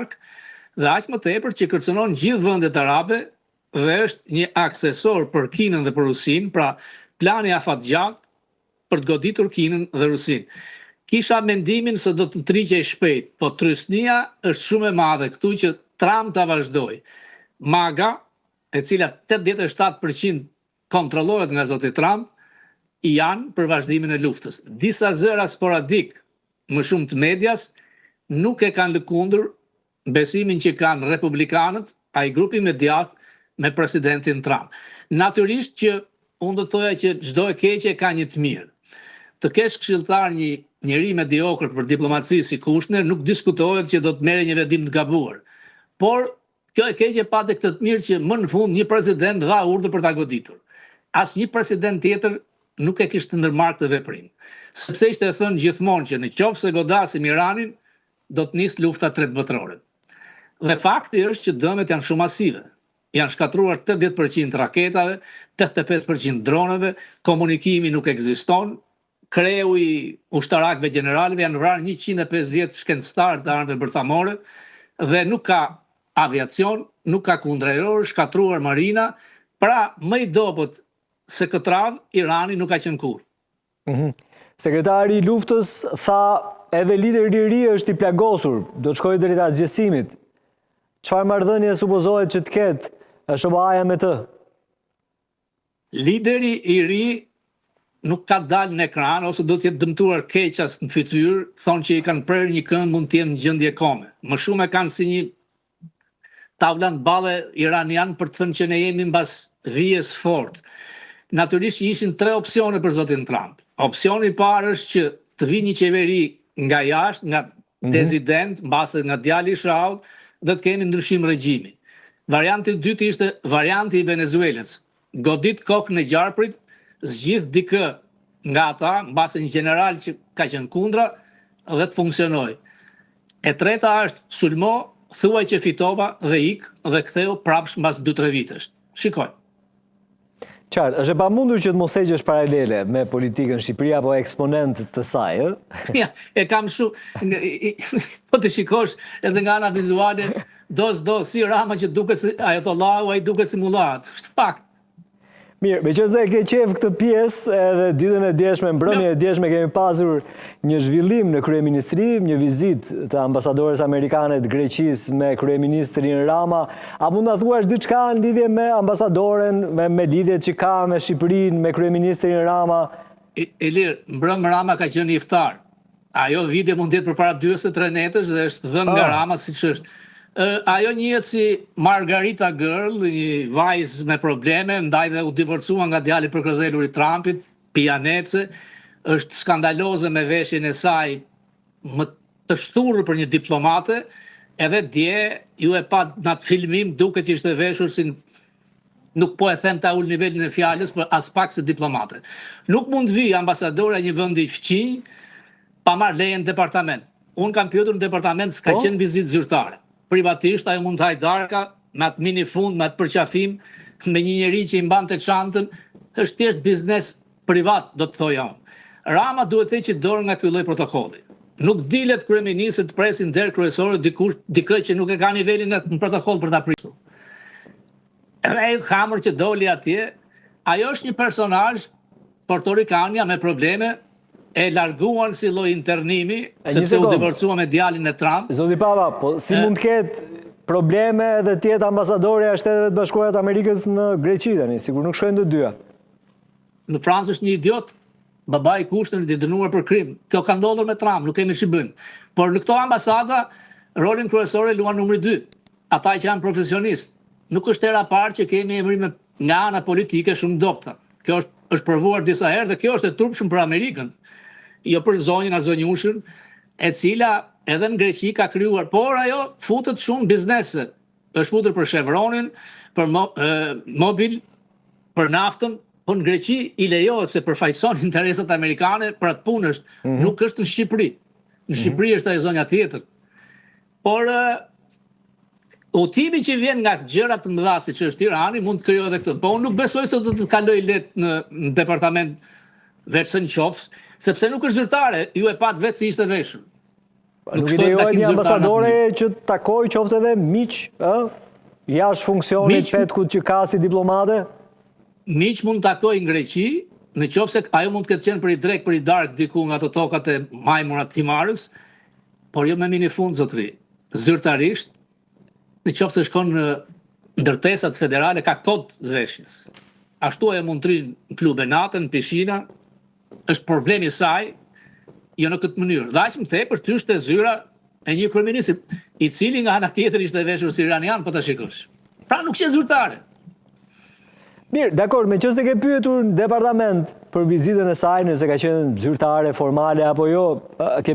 larg dhe aq më tepër që kërcënon gjithë vendet arabe dhe është një aksesor për Kinën dhe për Rusinë, pra plani afatgjat për të goditur Kinën dhe Rusinë. Kisha mendimin se do të triqej shpejt, po trysnia është shumë e madhe këtu që Trump ta vazhdoj. MAGA, e cila 87% kontrollohet nga zoti Trump, janë për vazhdimin e luftës. Disa zëra sporadik, më shumë të medias, nuk e kanë lëkundur besimin që kanë republikanët, ai grupi mediat me presidentin Trump. Natyrisht që unë do të thoja që çdo e keqe ka një të mirë. Të kesh këshilltar një njeri mediokër për diplomaci si Kushner, nuk diskutohet që do të merre një vendim të gabuar. Por kjo e keqe patë këtë të mirë që më në fund një president dha urdhër për ta goditur. Asnjë president tjetër nuk e kishte ndërmarrë këtë veprim. Sepse ishte e thënë gjithmonë që në qoftë se godasim Iranin, do të nisë lufta tretë botërore. Dhe fakti është që dëmet janë shumë masive. Janë shkatruar 80% raketave, 85% droneve, komunikimi nuk ekziston, kreu i ushtarakëve gjeneralëve janë vrarë 150 shkencëtar të armëve bërthamore dhe nuk ka aviacion, nuk ka kundërrojor, shkatruar marina, pra më i dobët se këtë radhë Irani nuk ka qenë kurrë. Sekretari i luftës tha edhe lideri i ri është i plagosur, do të shkojë deri te zgjesimit. Çfarë marrëdhënie supozohet që të ketë SBA-ja me të? Lideri i ri nuk ka dalë në ekran ose do të jetë dëmtuar keqas në fytyrë, thonë që i kanë prerë një këmbë, mund të jenë në gjendje kome. Më shumë e kanë si një tavlan balle iranian për të thënë që ne jemi mbas vijes fort. Natyrisht ishin 3 opsione për zotin Trump. Opsioni i parë është që të vijë një qeveri nga jashtë, nga prezident, mbase nga djali i Shraut, dhe të kemi ndryshim regjimi. Varianti i dytë ishte varianti i Venezuelës. Godit kokën e gjarprit, zgjidh dikë nga ata, mbase një general që ka qenë kundra dhe të funksionoj. E treta është sulmo, thuaj që fitova dhe ik dhe ktheu prapsh mbas 2-3 vitesh. Shikoj. Qartë, është e pamundur që të mos heqësh paralele me politikën Shqipëri apo eksponent të saj, ë? Ja, e kam shumë, po të shikosh edhe nga ana vizuale, do si Rama që duket si Ajatollahu, ai duket si mullat. Është fakt. Mirë, meqenëse e ke qef këtë pjesë, edhe ditën e djeshme, mbrëmjen e djeshme kemi pasur një zhvillim në kryeministri, një vizitë të ambasadores amerikane të Greqisë me kryeministrin Rama. A mund ta thuash diçka në lidhje me ambasadoren, me lidhjet që ka me Shqipërinë, me kryeministrin Rama? Ilir, mbrëm Rama ka qenë iftar. Ajo video mund të jetë përpara 2-3 netësh dhe është dhënë nga Rama siç është. Ajo njihet si Margarita Girl, një vajzë me probleme, ndaj dhe u divorcua nga djali përkërdhelur i Trumpit, pijanece, është skandaloze me veshjen e saj më të shturur për një diplomate, edhe dje ju e pa në atë filmim duket që ishte veshur si nuk po e them ta ul nivelin e fjalës, por as pak se diplomate. Nuk mund vi ambasadora e një vendi i fqinj pa marrë lejen në departament. Unë kam pyetur në departament, s'ka qenë vizitë zyrtare. Privatisht ajo mund të hajë darka me atë mini fund, me atë përqafim, me një njeri që i mbante çantën, është thjesht biznes privat, do të thoja unë. Rama duhet të heqë dorë nga ky lloj protokolli. Nuk dilet kryeministri të presin der kryesore dikë që nuk e ka nivelin në protokoll për ta pritur. Ai Hamër që doli atje, ajo është një personazh portorikania me probleme, e larguan si lloj internimi, sepse u divorcua me djalin e Trump. Zoti Papa, po si mund të ketë probleme edhe të jetë ambasadore e Shteteve të Bashkuara të Amerikës në Greqi tani, sikur nuk shkojnë të dyja. Në Francë është një idiot, babai i Kushnerit i dënuar për krim. Kjo ka ndodhur me Trump, nuk kemi ç'i bëjmë. Por në këto ambasada rolin kryesor e luan numri 2, ata që janë profesionistë. Nuk është hera parë që kemi emrime nga ana politike shumë dobta. Kjo është provuar disa herë dhe kjo është e turpshëm për Amerikën. Jo për zonjën a zonjushën, e cila edhe në Greqi ka krijuar, por ajo futet shumë biznese. Është futur për Chevronin, për Mobil, për naftën, po në Greqi i lejohet se përfaqëson interesat amerikane për atë punë është, nuk është në Shqipëri. Në Shqipëri është ajo zonja tjetër. Por udhimi që vjen nga gjëra të mëdha siç është Irani mund të krijojë edhe këtë. Po unë nuk besoj se do të kaloj lehtë në departament veçën qofs, sepse nuk është zyrtare, ju e pat vetë si ishte veshur. Nuk i lejohet një ambasadore që takoj qofte edhe miq, jashtë funksionit petkut që ka si diplomate? Miq mund takoj në Greqi, në qoftë se ajo mund të ketë qenë për i drek, për i dark diku nga ato tokat e majmurat Timarës, por jo me minifund zotëri. Zyrtarisht, në qoftë se shkon në ndërtesat federale, ka kod veshjes. Ashtu e mund të rinë në klube natën, në Prishina, është problemi saj, jo në këtë mënyrë. Dhe aq më tepër ty është e zyra e një kryeministri, i cili nga ana tjetër ishte veshur si iranian, po ta shikosh. Pra nuk është zyrtare. Mirë, dakor, me qëse ke pyetur në departament për vizitën e saj, nëse ka qenë zyrtare, formale, apo jo, ke